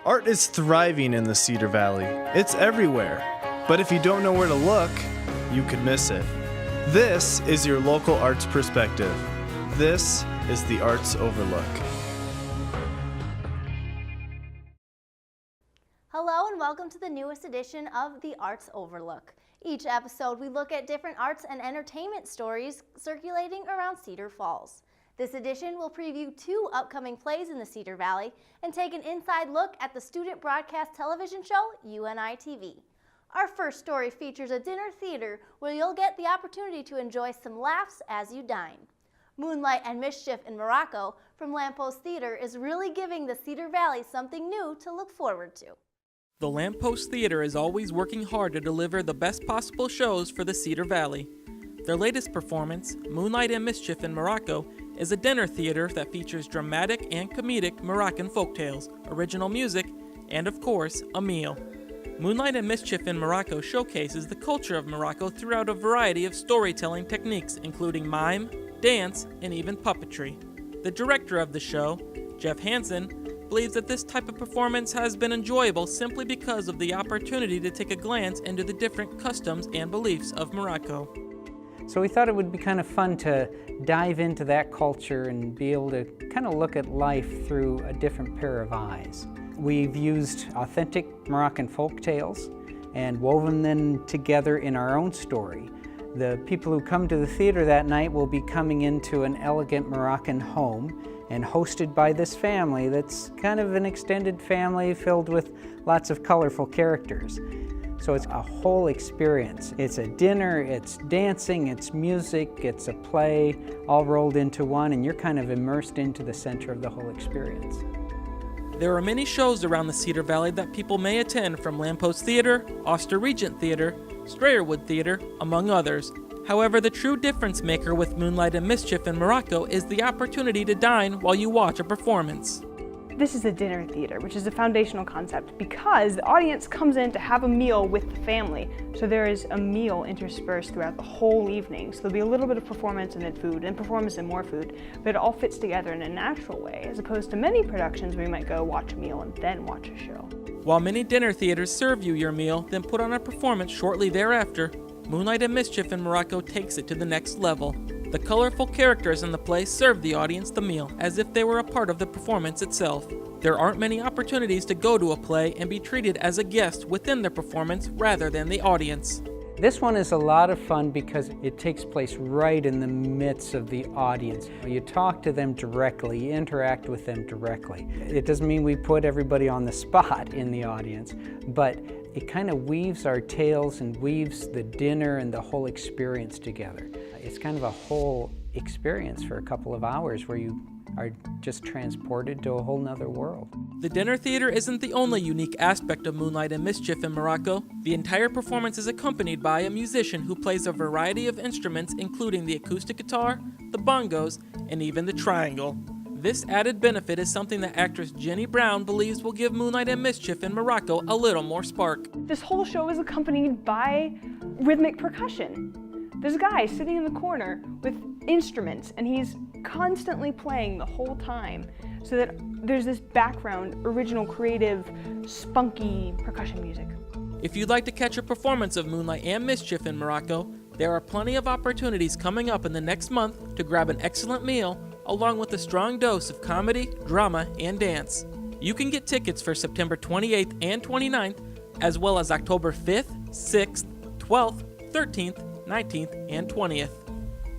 Art is thriving in the Cedar Valley. It's everywhere. But if you don't know where to look, you could miss it. This is your local arts perspective. This is the Arts Overlook. Hello and welcome to the newest edition of the Arts Overlook. Each episode we look at different arts and entertainment stories circulating around Cedar Falls. This edition will preview 2 upcoming plays in the Cedar Valley and take an inside look at the student broadcast television show UNI-TV. Our first story features a dinner theater where you'll get the opportunity to enjoy some laughs as you dine. Moonlight and Mischief in Morocco from Lamppost Theater is really giving the Cedar Valley something new to look forward to. The Lamppost Theater is always working hard to deliver the best possible shows for the Cedar Valley. Their latest performance, Moonlight and Mischief in Morocco, is a dinner theater that features dramatic and comedic Moroccan folktales, original music, and of course, a meal. Moonlight and Mischief in Morocco showcases the culture of Morocco throughout a variety of storytelling techniques, including mime, dance, and even puppetry. The director of the show, Jeff Hansen, believes that this type of performance has been enjoyable simply because of the opportunity to take a glance into the different customs and beliefs of Morocco. So we thought it would be kind of fun to dive into that culture and be able to kind of look at life through a different pair of eyes. We've used authentic Moroccan folk tales and woven them together in our own story. The people who come to the theater that night will be coming into an elegant Moroccan home and hosted by this family that's kind of an extended family filled with lots of colorful characters. So it's a whole experience. It's a dinner, it's dancing, it's music, it's a play, all rolled into one, and you're kind of immersed into the center of the whole experience. There are many shows around the Cedar Valley that people may attend from Lamppost Theater, Oster Regent Theater, Strayerwood Theater, among others. However, the true difference maker with Moonlight and Mischief in Morocco is the opportunity to dine while you watch a performance. This is a dinner theater, which is a foundational concept because the audience comes in to have a meal with the family. So there is a meal interspersed throughout the whole evening. So there'll be a little bit of performance and then food, and performance and more food, but it all fits together in a natural way, as opposed to many productions where you might go watch a meal and then watch a show. While many dinner theaters serve you your meal, then put on a performance shortly thereafter, Moonlight and Mischief in Morocco takes it to the next level. The colorful characters in the play serve the audience the meal as if they were a part of the performance itself. There aren't many opportunities to go to a play and be treated as a guest within the performance rather than the audience. This one is a lot of fun because it takes place right in the midst of the audience. You talk to them directly, you interact with them directly. It doesn't mean we put everybody on the spot in the audience, but it kind of weaves our tales and weaves the dinner and the whole experience together. It's kind of a whole experience for a couple of hours where you are just transported to a whole nother world. The dinner theater isn't the only unique aspect of Moonlight and Mischief in Morocco. The entire performance is accompanied by a musician who plays a variety of instruments including the acoustic guitar, the bongos, and even the triangle. This added benefit is something that actress Jenny Brown believes will give Moonlight and Mischief in Morocco a little more spark. This whole show is accompanied by rhythmic percussion. There's a guy sitting in the corner with instruments and he's constantly playing the whole time so that there's this background, original, creative, spunky percussion music. If you'd like to catch a performance of Moonlight and Mischief in Morocco, there are plenty of opportunities coming up in the next month to grab an excellent meal along with a strong dose of comedy, drama, and dance. You can get tickets for September 28th and 29th, as well as October 5th, 6th, 12th, 13th, 19th, and 20th.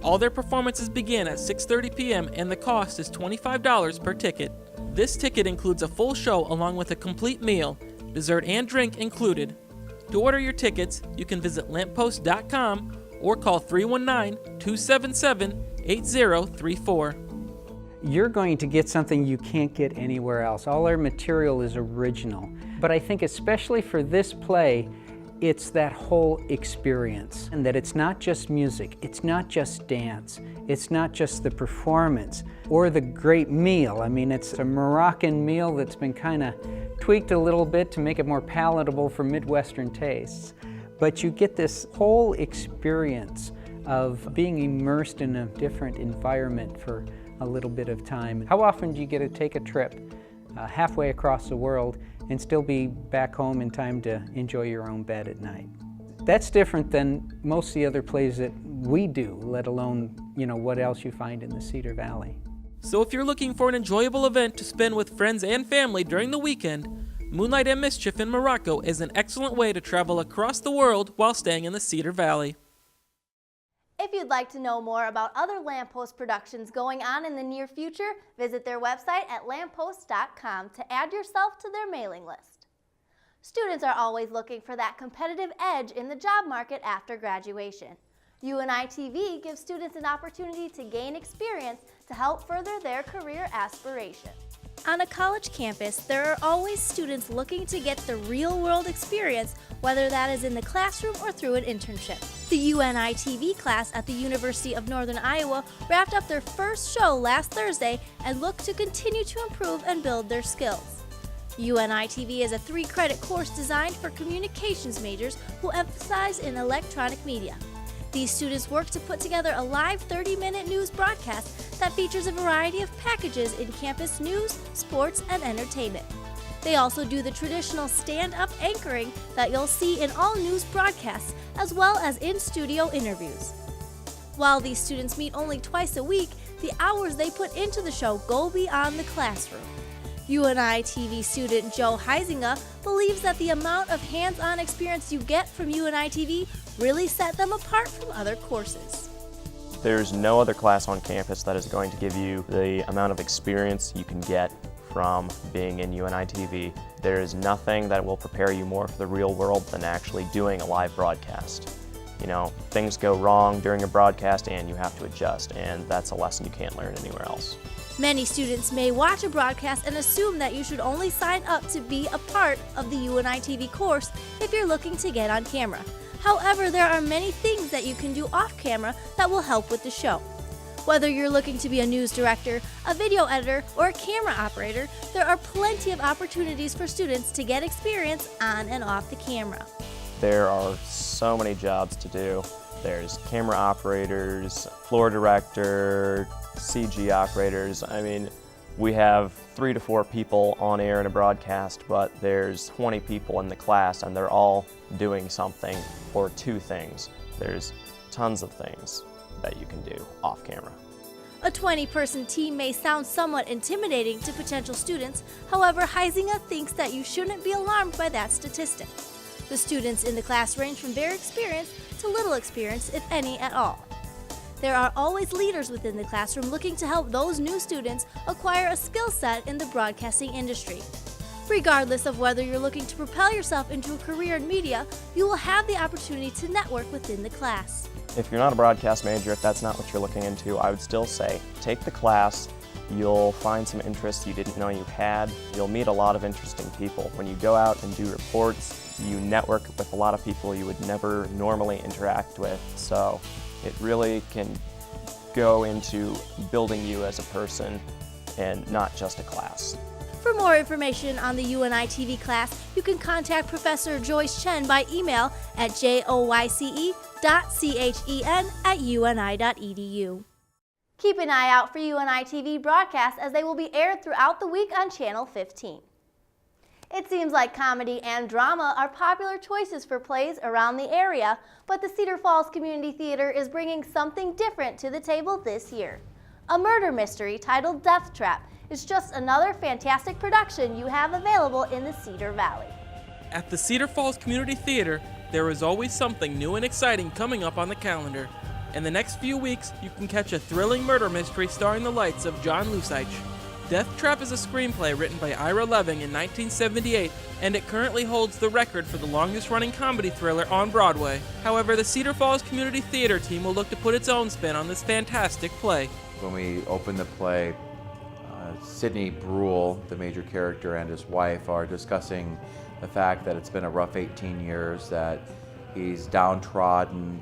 All their performances begin at 6:30 p.m. and the cost is $25 per ticket. This ticket includes a full show along with a complete meal, dessert and drink included. To order your tickets, you can visit lamppost.com or call 319-277-8034. You're going to get something you can't get anywhere else. All our material is original. But I think especially for this play, it's that whole experience, and that it's not just music, it's not just dance, it's not just the performance or the great meal. I mean, it's a Moroccan meal that's been kind of tweaked a little bit to make it more palatable for Midwestern tastes. But you get this whole experience of being immersed in a different environment for a little bit of time. How often do you get to take a trip halfway across the world and still be back home in time to enjoy your own bed at night. That's different than most of the other plays that we do, let alone, what else you find in the Cedar Valley. So if you're looking for an enjoyable event to spend with friends and family during the weekend, Moonlight and Mischief in Morocco is an excellent way to travel across the world while staying in the Cedar Valley. If you'd like to know more about other Lamppost productions going on in the near future, visit their website at lamppost.com to add yourself to their mailing list. Students are always looking for that competitive edge in the job market after graduation. UNI-TV gives students an opportunity to gain experience to help further their career aspirations. On a college campus, there are always students looking to get the real-world experience, whether that is in the classroom or through an internship. The UNI-TV class at the University of Northern Iowa wrapped up their first show last Thursday and look to continue to improve and build their skills. UNI-TV is a 3-credit course designed for communications majors who emphasize in electronic media. These students work to put together a live 30-minute news broadcast that features a variety of packages in campus news, sports, and entertainment. They also do the traditional stand-up anchoring that you'll see in all news broadcasts, as well as in-studio interviews. While these students meet only twice a week, the hours they put into the show go beyond the classroom. UNI-TV student Joe Heisinger believes that the amount of hands-on experience you get from UNI-TV really set them apart from other courses. There's no other class on campus that is going to give you the amount of experience you can get from being in UNI-TV. There is nothing that will prepare you more for the real world than actually doing a live broadcast. Things go wrong during a broadcast and you have to adjust, and that's a lesson you can't learn anywhere else. Many students may watch a broadcast and assume that you should only sign up to be a part of the UNI-TV course if you're looking to get on camera. However, there are many things that you can do off camera that will help with the show. Whether you're looking to be a news director, a video editor, or a camera operator, there are plenty of opportunities for students to get experience on and off the camera. There are so many jobs to do. There's camera operators, floor director, CG operators. We have 3 to 4 people on air in a broadcast, but there's 20 people in the class and they're all doing something or 2 things. There's tons of things that you can do off camera. A 20-person team may sound somewhat intimidating to potential students. However, Heisinger thinks that you shouldn't be alarmed by that statistic. The students in the class range from very experienced to little experience, if any at all. There are always leaders within the classroom looking to help those new students acquire a skill set in the broadcasting industry. Regardless of whether you're looking to propel yourself into a career in media, you will have the opportunity to network within the class. If you're not a broadcast major, if that's not what you're looking into, I would still say take the class. You'll find some interests you didn't know you had. You'll meet a lot of interesting people. When you go out and do reports, you network with a lot of people you would never normally interact with. So it really can go into building you as a person and not just a class. For more information on the UNI-TV class, you can contact Professor Joyce Chen by email at joyce.chen@uni.edu. Keep an eye out for UNI-TV broadcasts as they will be aired throughout the week on Channel 15. It seems like comedy and drama are popular choices for plays around the area, but the Cedar Falls Community Theater is bringing something different to the table this year. A murder mystery titled Death Trap is just another fantastic production you have available in the Cedar Valley. At the Cedar Falls Community Theater, there is always something new and exciting coming up on the calendar. In the next few weeks, you can catch a thrilling murder mystery starring the lights of John Lusich. Death Trap is a screenplay written by Ira Leving in 1978, and it currently holds the record for the longest-running comedy thriller on Broadway. However, the Cedar Falls Community Theater team will look to put its own spin on this fantastic play. When we opened the play, Sidney Brule, the major character, and his wife are discussing the fact that it's been a rough 18 years, that he's downtrodden,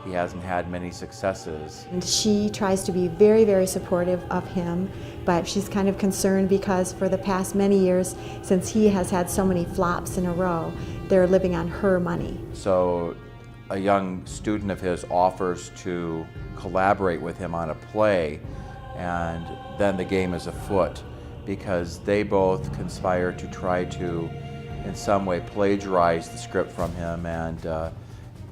he hasn't had many successes. And she tries to be very, very supportive of him, but she's kind of concerned because for the past many years, since he has had so many flops in a row, they're living on her money. So a young student of his offers to collaborate with him on a play, and then the game is afoot. because they both conspire to try to, in some way, plagiarize the script from him and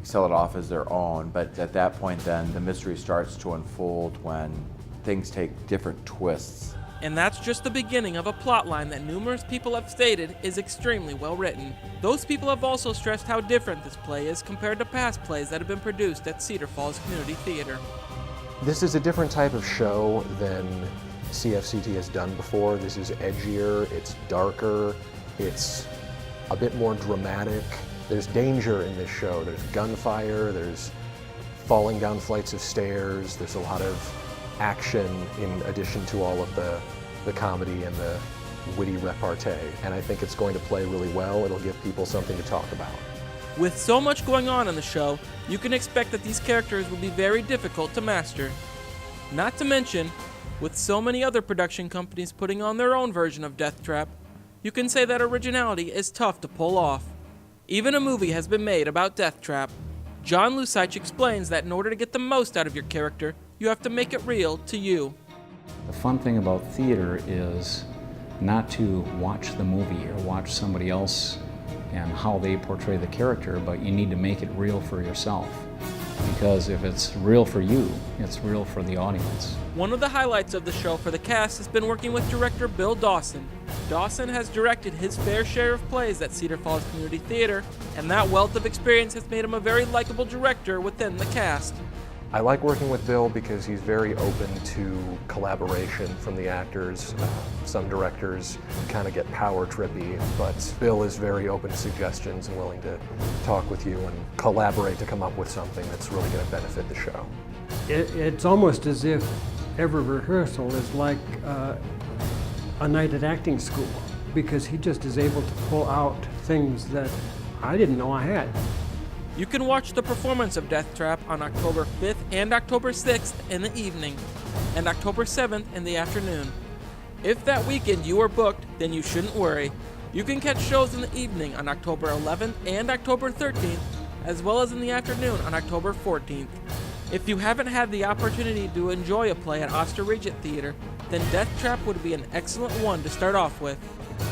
sell it off as their own. But at that point then, the mystery starts to unfold when things take different twists. And that's just the beginning of a plotline that numerous people have stated is extremely well written. Those people have also stressed how different this play is compared to past plays that have been produced at Cedar Falls Community Theater. This is a different type of show than CFCT has done before. This is edgier, it's darker, it's a bit more dramatic. There's danger in this show. There's gunfire, there's falling down flights of stairs, there's a lot of action in addition to all of the comedy and the witty repartee. And I think it's going to play really well. It'll give people something to talk about. With so much going on in the show, you can expect that these characters will be very difficult to master. Not to mention, with so many other production companies putting on their own version of Death Trap, you can say that originality is tough to pull off. Even a movie has been made about Death Trap. John Lusich explains that in order to get the most out of your character, you have to make it real to you. The fun thing about theater is not to watch the movie or watch somebody else and how they portray the character, but you need to make it real for yourself. Because if it's real for you, it's real for the audience. One of the highlights of the show for the cast has been working with director Bill Dawson. Dawson has directed his fair share of plays at Cedar Falls Community Theater, and that wealth of experience has made him a very likable director within the cast. I like working with Bill because he's very open to collaboration from the actors. Some directors kind of get power trippy, but Bill is very open to suggestions and willing to talk with you and collaborate to come up with something that's really going to benefit the show. It's almost as if every rehearsal is like a night at acting school, because he just is able to pull out things that I didn't know I had. You can watch the performance of Death Trap on October 5th and October 6th in the evening, and October 7th in the afternoon. If that weekend you are booked, then you shouldn't worry. You can catch shows in the evening on October 11th and October 13th, as well as in the afternoon on October 14th. If you haven't had the opportunity to enjoy a play at Oster Regent Theater, then Death Trap would be an excellent one to start off with.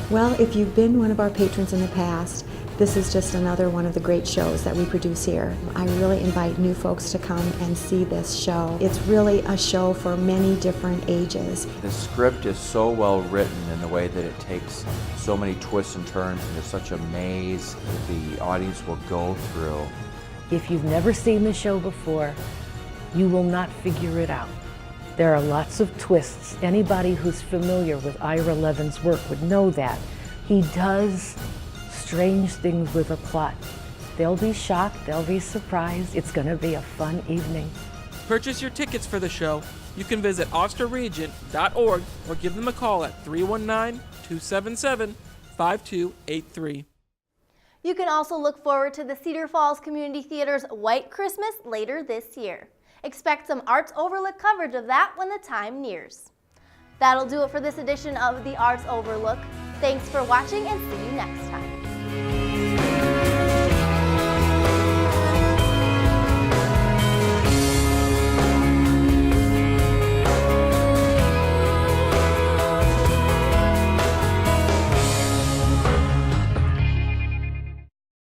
Well, if you've been one of our patrons in the past, this is just another one of the great shows that we produce here. I really invite new folks to come and see this show. It's really a show for many different ages. The script is so well written in the way that it takes so many twists and turns, and there's such a maze that the audience will go through. If you've never seen the show before, you will not figure it out. There are lots of twists. Anybody who's familiar with Ira Levin's work would know that. He does strange things with a plot. They'll be shocked, they'll be surprised. It's going to be a fun evening. To purchase your tickets for the show, you can visit osterregent.org or give them a call at 319-277-5283. You can also look forward to the Cedar Falls Community Theater's White Christmas later this year. Expect some Arts Overlook coverage of that when the time nears. That'll do it for this edition of the Arts Overlook. Thanks for watching and see you next time.